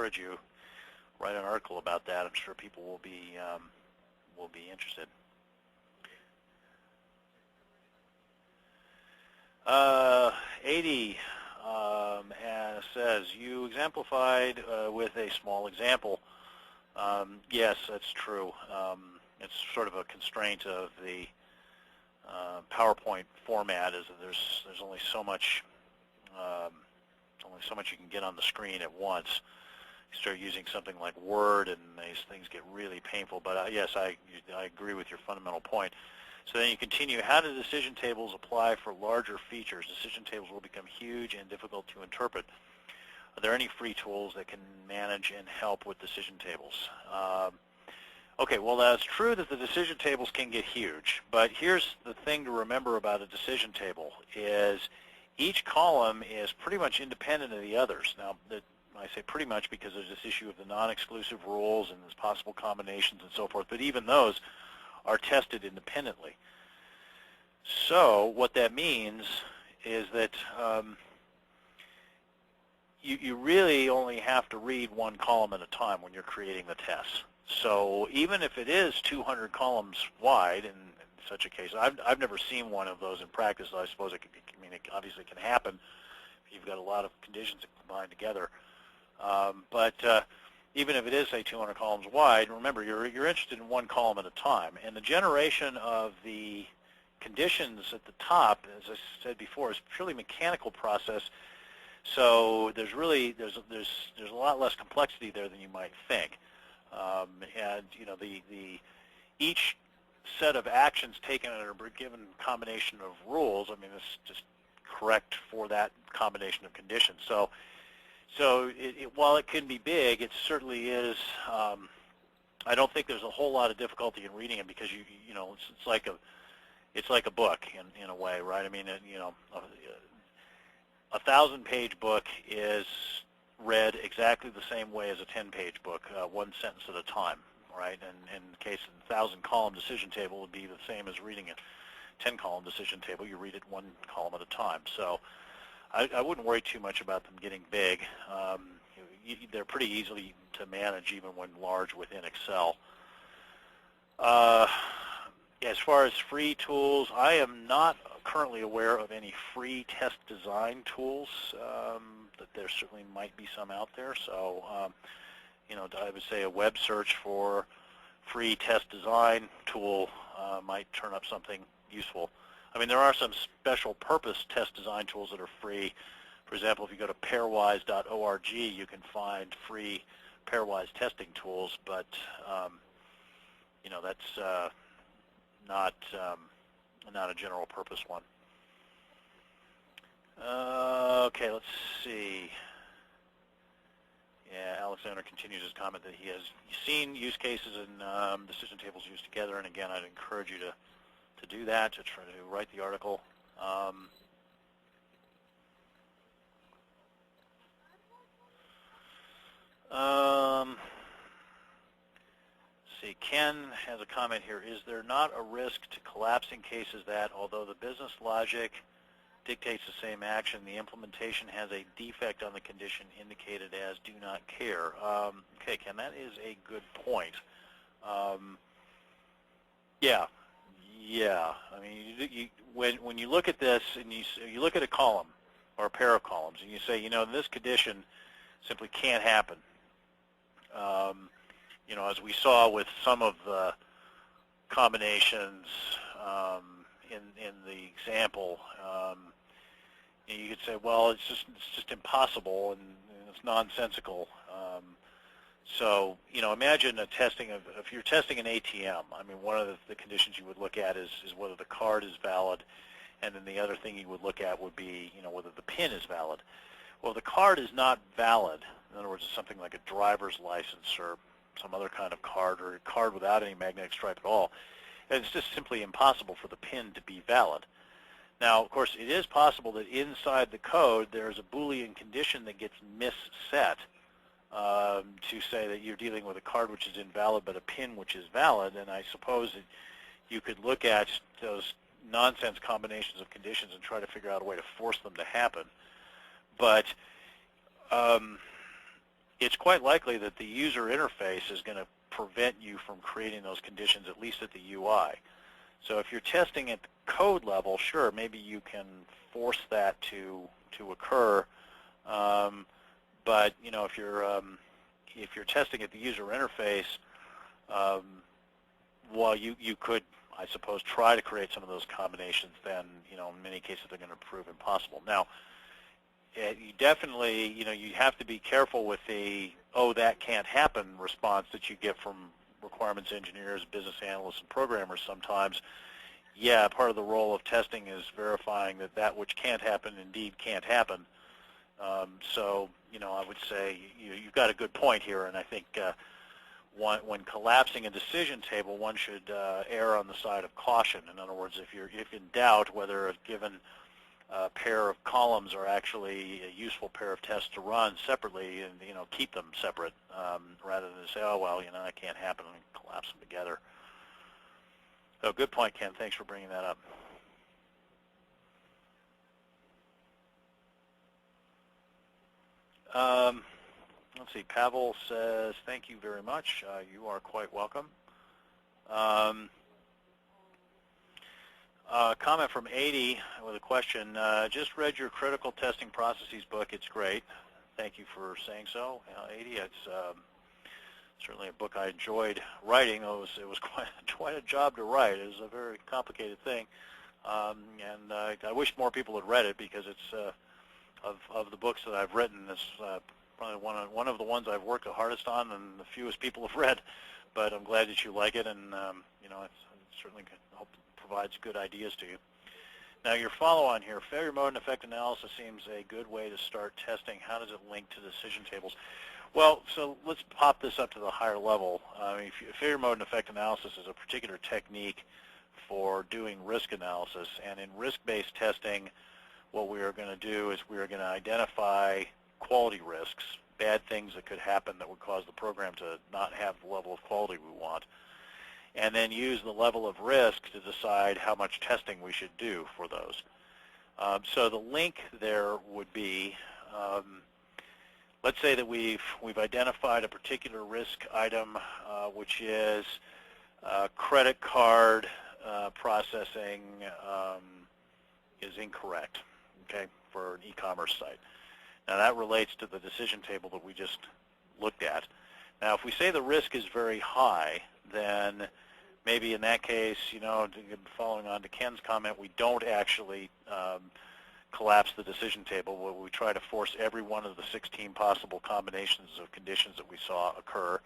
encourage you, write an article about that. I'm sure people will be interested. 80 says, you exemplified with a small example. Yes, that's true. It's sort of a constraint of the PowerPoint format, is that there's only so much you can get on the screen at once. You start using something like Word, and these things get really painful. But yes, I agree with your fundamental point. So then you continue, how do decision tables apply for larger features? Decision tables will become huge and difficult to interpret. Are there any free tools that can manage and help with decision tables? Okay, well, that's true that the decision tables can get huge, but here's the thing to remember about a decision table is each column is pretty much independent of the others. Now, I say pretty much because there's this issue of the non-exclusive rules and there's possible combinations and so forth, but even those are tested independently. So what that means is that you really only have to read one column at a time when you're creating the tests. So even if it is 200 columns wide in such a case, I've never seen one of those in practice. I suppose it obviously can happen if you've got a lot of conditions that combine together. But even if it is, say, 200 columns wide, remember, you're interested in one column at a time. And the generation of the conditions at the top, as I said before, is a purely mechanical process. So there's a lot less complexity there than you might think. And you know, each set of actions taken under a given combination of rules, I mean, it's just correct for that combination of conditions. So while it can be big, it certainly is. I don't think there's a whole lot of difficulty in reading it because you know it's like a book in a way, right? I mean, you know, a 1,000-page book is read exactly the same way as a 10-page book, one sentence at a time, right? And in the case of a 1,000-column decision table would be the same as reading a 10-column decision table. You read it one column at a time. So I wouldn't worry too much about them getting big. They're pretty easily to manage even when large within Excel. As far as free tools, I am not currently aware of any free test design tools. That there certainly might be some out there. So, you know, I would say a web search for free test design tool might turn up something useful. I mean, there are some special purpose test design tools that are free. For example, if you go to pairwise.org, you can find free pairwise testing tools, but you know, that's not a general purpose one. Okay, let's see. Yeah, Alexander continues his comment that he has seen use cases and decision tables used together, and again, I'd encourage you to do that, to try to write the article. See, Ken has a comment here. Is there not a risk to collapsing cases that, although the business logic dictates the same action, the implementation has a defect on the condition indicated as do not care? Okay, Ken, that is a good point. Yeah. I mean, when you look at this and you look at a column or a pair of columns and you say, you know, this condition simply can't happen. You know, as we saw with some of the combinations in the example, you could say, well, it's just impossible and it's nonsensical. So, you know, imagine if you're testing an ATM, I mean, one of the conditions you would look at is whether the card is valid, and then the other thing you would look at would be, you know, whether the PIN is valid. Well, if the card is not valid, in other words, it's something like a driver's license or some other kind of card, or a card without any magnetic stripe at all, and it's just simply impossible for the PIN to be valid. Now, of course, it is possible that inside the code there's a Boolean condition that gets misset to say that you're dealing with a card which is invalid but a PIN which is valid, and I suppose that you could look at those nonsense combinations of conditions and try to figure out a way to force them to happen. But it's quite likely that the user interface is going to prevent you from creating those conditions, at least at the UI. So if you're testing at the code level, sure, maybe you can force that to occur. But you know, if you're testing at the user interface, while you could, I suppose, try to create some of those combinations, then you know, in many cases they're going to prove impossible. Now, you definitely, you know, you have to be careful with the "oh, that can't happen" response that you get from requirements engineers, business analysts, and programmers sometimes. Yeah, part of the role of testing is verifying that that which can't happen indeed can't happen. So, you know, I would say you've got a good point here, and I think when collapsing a decision table, one should err on the side of caution. In other words, if in doubt whether a given pair of columns are actually a useful pair of tests to run separately, and you know, keep them separate rather than say, oh well, you know, that can't happen, and collapse them together. So good point, Ken. Thanks for bringing that up. Let's see. Pavel says, "Thank you very much. You are quite welcome." Comment from 80 with a question. Just read your critical testing processes book. It's great. Thank you for saying so, 80. It's certainly a book I enjoyed writing. It was quite a job to write. It was a very complicated thing, and I wish more people had read it, because it's of the books that I've written, it's probably one of the ones I've worked the hardest on, and the fewest people have read. But I'm glad that you like it, and you know, it's certainly hope it provides good ideas to you. Now, your follow-on here, failure mode and effect analysis seems a good way to start testing. How does it link to decision tables? Well, so let's pop this up to the higher level. Failure mode and effect analysis is a particular technique for doing risk analysis, and in risk-based testing, what we are going to do is we are going to identify quality risks, bad things that could happen that would cause the program to not have the level of quality we want, and then use the level of risk to decide how much testing we should do for those. So the link there would be, let's say that we've identified a particular risk item, which is credit card processing is incorrect, okay, for an e-commerce site. Now that relates to the decision table that we just looked at. Now if we say the risk is very high, then maybe in that case, you know, following on to Ken's comment, we don't actually collapse the decision table, where we try to force every one of the 16 possible combinations of conditions that we saw occur,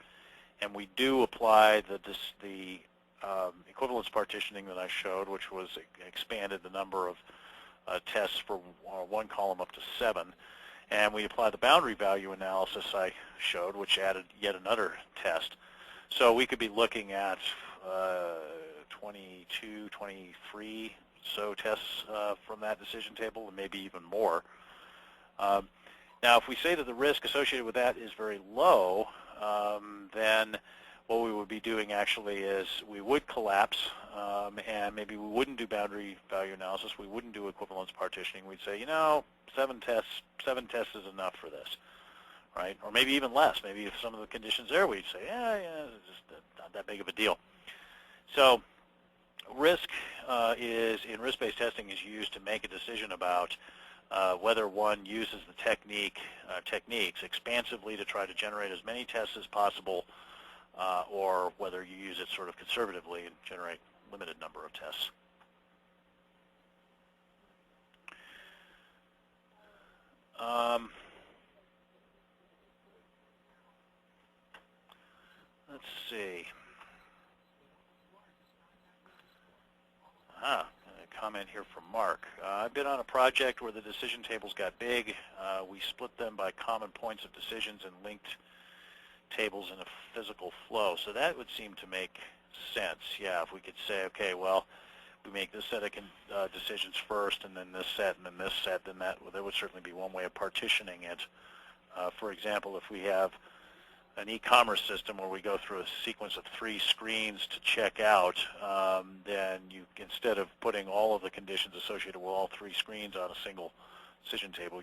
and we do apply the equivalence partitioning that I showed, which was expanded the number of tests for one column up to 7. And we apply the boundary value analysis I showed, which added yet another test. So we could be looking at 22, 23 so tests from that decision table, and maybe even more. Now, if we say that the risk associated with that is very low, then what we would be doing actually is we would collapse, and maybe we wouldn't do boundary value analysis. We wouldn't do equivalence partitioning. We'd say, you know, 7 tests is enough for this, right? Or maybe even less. Maybe if some of the conditions there, we'd say, yeah, it's just not that big of a deal. So risk in risk-based testing is used to make a decision about whether one uses the techniques expansively to try to generate as many tests as possible, or whether you use it sort of conservatively and generate limited number of tests. Let's see. A comment here from Mark. I've been on a project where the decision tables got big. We split them by common points of decisions and linked tables in a physical flow. So that would seem to make sense. Yeah, if we could say, okay, well, we make this set of decisions first, and then this set, and then this set, then that would certainly be one way of partitioning it. For example, if we have an e-commerce system where we go through a sequence of 3 screens to check out, then you, instead of putting all of the conditions associated with all 3 screens on a single decision table,